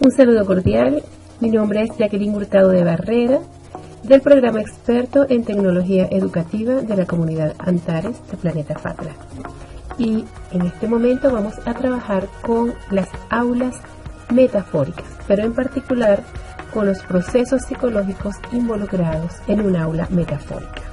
Un saludo cordial, mi nombre es Jacqueline Hurtado de Barrera, del programa experto en tecnología educativa de la comunidad Antares de Planeta Fatla. Y en este momento vamos a trabajar con las aulas metafóricas, pero en particular con los procesos psicológicos involucrados en un aula metafórica.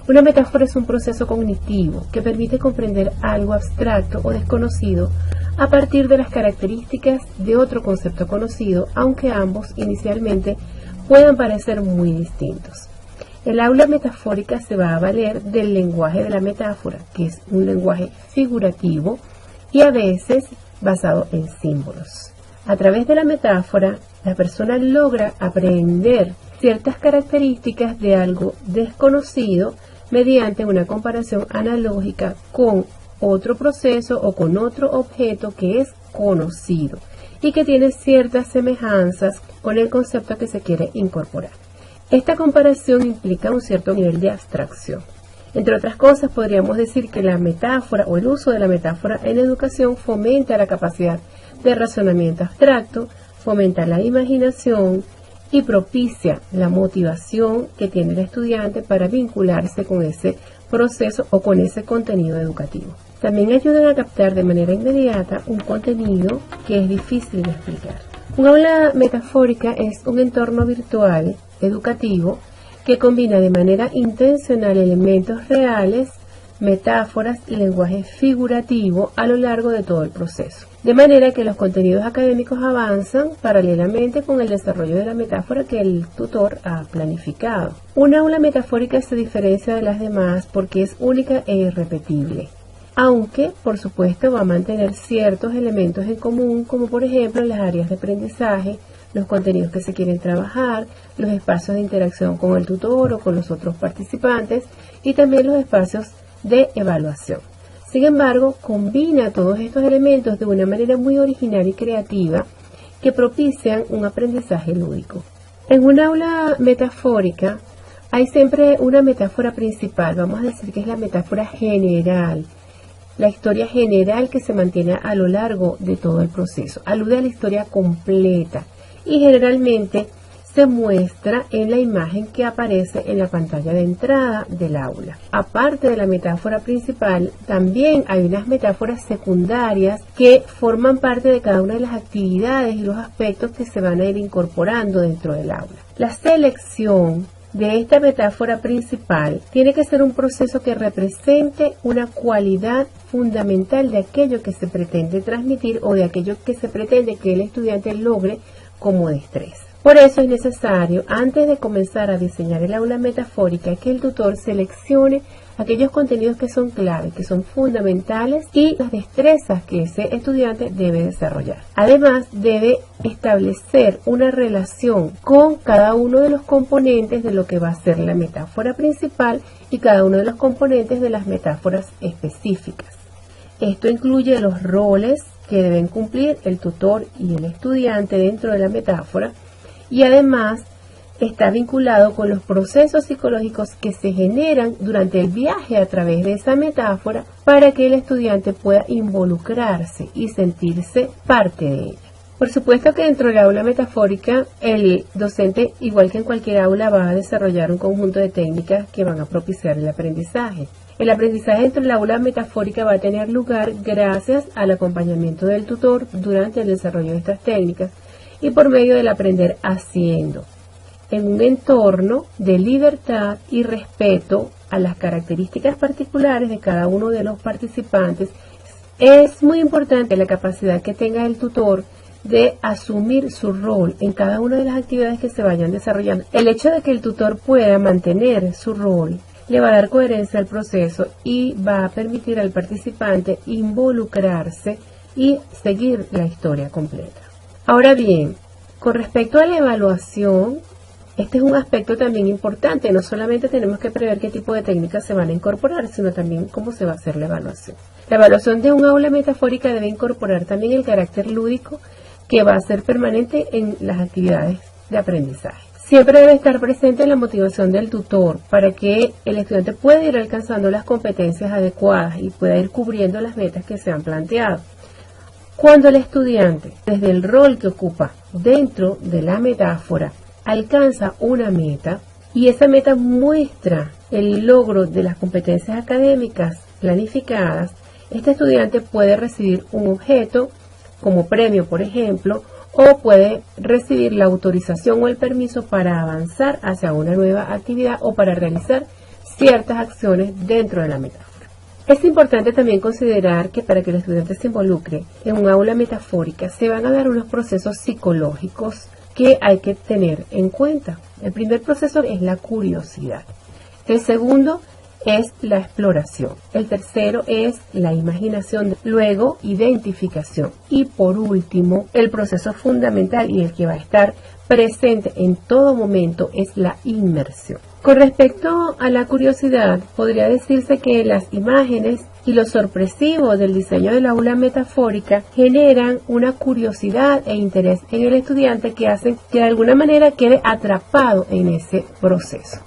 Una metáfora es un proceso cognitivo que permite comprender algo abstracto o desconocido a partir de las características de otro concepto conocido, aunque ambos inicialmente puedan parecer muy distintos. El aula metafórica se va a valer del lenguaje de la metáfora, que es un lenguaje figurativo y a veces basado en símbolos. A través de la metáfora, la persona logra aprender ciertas características de algo desconocido mediante una comparación analógica con otro proceso o con otro objeto que es conocido y que tiene ciertas semejanzas con el concepto que se quiere incorporar. Esta comparación implica un cierto nivel de abstracción. Entre otras cosas, podríamos decir que la metáfora o el uso de la metáfora en educación fomenta la capacidad de razonamiento abstracto, fomenta la imaginación y propicia la motivación que tiene el estudiante para vincularse con ese proceso o con ese contenido educativo. También ayudan a captar de manera inmediata un contenido que es difícil de explicar. Un aula metafórica es un entorno virtual educativo que combina de manera intencional elementos reales, metáforas y lenguaje figurativo a lo largo de todo el proceso. De manera que los contenidos académicos avanzan paralelamente con el desarrollo de la metáfora que el tutor ha planificado. Una aula metafórica se diferencia de las demás porque es única e irrepetible, aunque por supuesto va a mantener ciertos elementos en común, como por ejemplo las áreas de aprendizaje, los contenidos que se quieren trabajar, los espacios de interacción con el tutor o con los otros participantes y también los espacios de evaluación. Sin embargo, combina todos estos elementos de una manera muy original y creativa que propician un aprendizaje lúdico. En un aula metafórica hay siempre una metáfora principal, vamos a decir que es la metáfora general, la historia general que se mantiene a lo largo de todo el proceso, alude a la historia completa y generalmente se muestra en la imagen que aparece en la pantalla de entrada del aula. Aparte de la metáfora principal, también hay unas metáforas secundarias que forman parte de cada una de las actividades y los aspectos que se van a ir incorporando dentro del aula. La selección de esta metáfora principal tiene que ser un proceso que represente una cualidad fundamental de aquello que se pretende transmitir o de aquello que se pretende que el estudiante logre como destreza. Por eso es necesario, antes de comenzar a diseñar el aula metafórica, que el tutor seleccione aquellos contenidos que son clave, que son fundamentales y las destrezas que ese estudiante debe desarrollar. Además, debe establecer una relación con cada uno de los componentes de lo que va a ser la metáfora principal y cada uno de los componentes de las metáforas específicas. Esto incluye los roles que deben cumplir el tutor y el estudiante dentro de la metáfora, y además está vinculado con los procesos psicológicos que se generan durante el viaje a través de esa metáfora para que el estudiante pueda involucrarse y sentirse parte de ella. Por supuesto que dentro del aula metafórica el docente, igual que en cualquier aula, va a desarrollar un conjunto de técnicas que van a propiciar el aprendizaje. El aprendizaje dentro del aula metafórica va a tener lugar gracias al acompañamiento del tutor durante el desarrollo de estas técnicas y por medio del aprender haciendo, en un entorno de libertad y respeto a las características particulares de cada uno de los participantes. Es muy importante la capacidad que tenga el tutor de asumir su rol en cada una de las actividades que se vayan desarrollando. El hecho de que el tutor pueda mantener su rol le va a dar coherencia al proceso y va a permitir al participante involucrarse y seguir la historia completa. Ahora bien, con respecto a la evaluación, este es un aspecto también importante. No solamente tenemos que prever qué tipo de técnicas se van a incorporar, sino también cómo se va a hacer la evaluación. La evaluación de un aula metafórica debe incorporar también el carácter lúdico que va a ser permanente en las actividades de aprendizaje. Siempre debe estar presente la motivación del tutor para que el estudiante pueda ir alcanzando las competencias adecuadas y pueda ir cubriendo las metas que se han planteado. Cuando el estudiante, desde el rol que ocupa dentro de la metáfora, alcanza una meta y esa meta muestra el logro de las competencias académicas planificadas, este estudiante puede recibir un objeto como premio, por ejemplo, o puede recibir la autorización o el permiso para avanzar hacia una nueva actividad o para realizar ciertas acciones dentro de la metáfora. Es importante también considerar que para que el estudiante se involucre en un aula metafórica se van a dar unos procesos psicológicos que hay que tener en cuenta. El primer proceso es la curiosidad. El segundo es la exploración. El tercero es la imaginación. Luego, identificación. Y por último, el proceso fundamental y el que va a estar presente en todo momento es la inmersión. Con respecto a la curiosidad, podría decirse que las imágenes y lo sorpresivo del diseño del aula metafórica generan una curiosidad e interés en el estudiante que hacen que de alguna manera quede atrapado en ese proceso.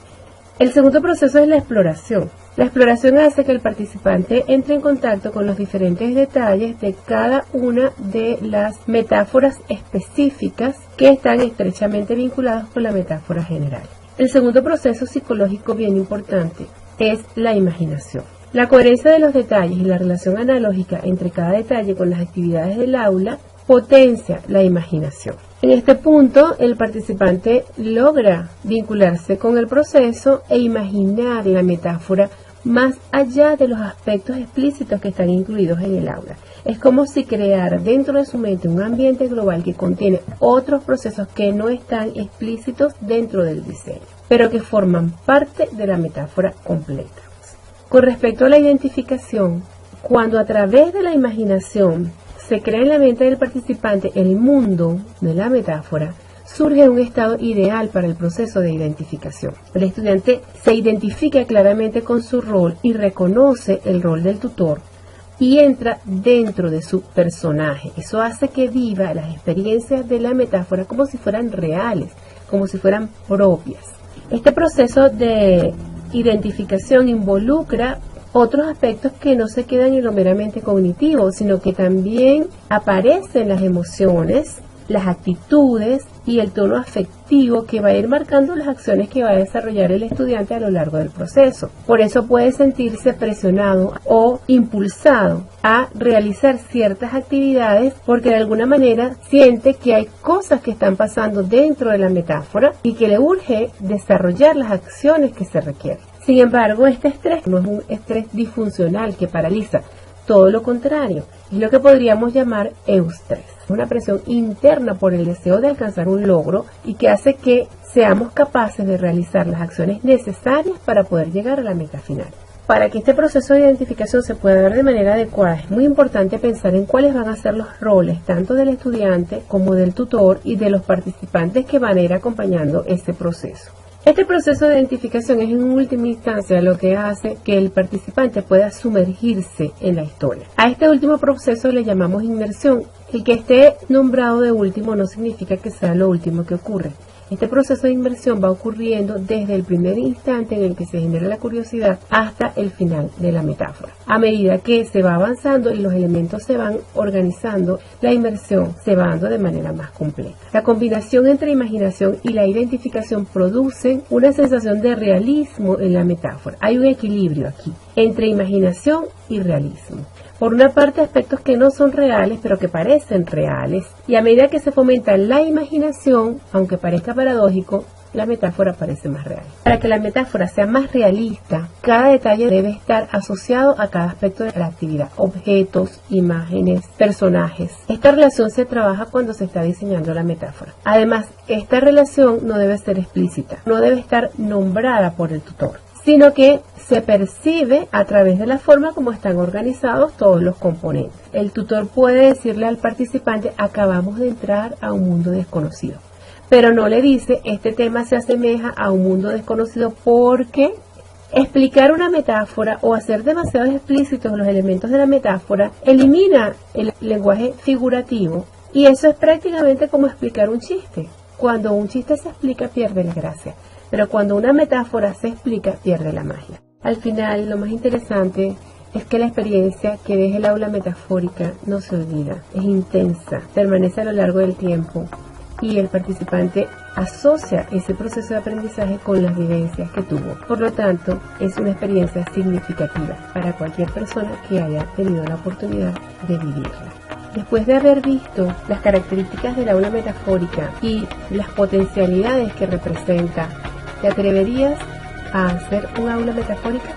El segundo proceso es la exploración. La exploración hace que el participante entre en contacto con los diferentes detalles de cada una de las metáforas específicas que están estrechamente vinculadas con la metáfora general. El segundo proceso psicológico bien importante es la imaginación. La coherencia de los detalles y la relación analógica entre cada detalle con las actividades del aula potencia la imaginación. En este punto, el participante logra vincularse con el proceso e imaginar la metáfora más allá de los aspectos explícitos que están incluidos en el aula. Es como si creara dentro de su mente un ambiente global que contiene otros procesos que no están explícitos dentro del diseño, pero que forman parte de la metáfora completa. Con respecto a la identificación, cuando a través de la imaginación se crea en la mente del participante el mundo de la metáfora, surge un estado ideal para el proceso de identificación. El estudiante se identifica claramente con su rol y reconoce el rol del tutor y entra dentro de su personaje. Eso hace que viva las experiencias de la metáfora como si fueran reales, como si fueran propias. Este proceso de identificación involucra otros aspectos que no se quedan en lo meramente cognitivo, sino que también aparecen las emociones, las actitudes y el tono afectivo que va a ir marcando las acciones que va a desarrollar el estudiante a lo largo del proceso. Por eso puede sentirse presionado o impulsado a realizar ciertas actividades porque de alguna manera siente que hay cosas que están pasando dentro de la metáfora y que le urge desarrollar las acciones que se requieren. Sin embargo, este estrés no es un estrés disfuncional que paraliza, todo lo contrario, es lo que podríamos llamar eustrés. Es una presión interna por el deseo de alcanzar un logro y que hace que seamos capaces de realizar las acciones necesarias para poder llegar a la meta final. Para que este proceso de identificación se pueda dar de manera adecuada, es muy importante pensar en cuáles van a ser los roles tanto del estudiante como del tutor y de los participantes que van a ir acompañando este proceso. Este proceso de identificación es en última instancia lo que hace que el participante pueda sumergirse en la historia. A este último proceso le llamamos inmersión. El que esté nombrado de último no significa que sea lo último que ocurre. Este proceso de inmersión va ocurriendo desde el primer instante en el que se genera la curiosidad hasta el final de la metáfora. A medida que se va avanzando y los elementos se van organizando, la inmersión se va dando de manera más completa. La combinación entre imaginación y la identificación producen una sensación de realismo en la metáfora. Hay un equilibrio aquí entre imaginación y realismo. Por una parte, aspectos que no son reales, pero que parecen reales. Y a medida que se fomenta la imaginación, aunque parezca paradójico, la metáfora parece más real. Para que la metáfora sea más realista, cada detalle debe estar asociado a cada aspecto de la actividad. Objetos, imágenes, personajes. Esta relación se trabaja cuando se está diseñando la metáfora. Además, esta relación no debe ser explícita, no debe estar nombrada por el tutor, sino que se percibe a través de la forma como están organizados todos los componentes. El tutor puede decirle al participante: acabamos de entrar a un mundo desconocido, pero no le dice: este tema se asemeja a un mundo desconocido, porque explicar una metáfora o hacer demasiado explícitos los elementos de la metáfora elimina el lenguaje figurativo, y eso es prácticamente como explicar un chiste. Cuando un chiste se explica, pierde la gracia. Pero cuando una metáfora se explica, pierde la magia. Al final, lo más interesante es que la experiencia que deja el aula metafórica no se olvida, es intensa, permanece a lo largo del tiempo y el participante asocia ese proceso de aprendizaje con las vivencias que tuvo. Por lo tanto, es una experiencia significativa para cualquier persona que haya tenido la oportunidad de vivirla. Después de haber visto las características del aula metafórica y las potencialidades que representa, ¿te atreverías a hacer un aula metafórica?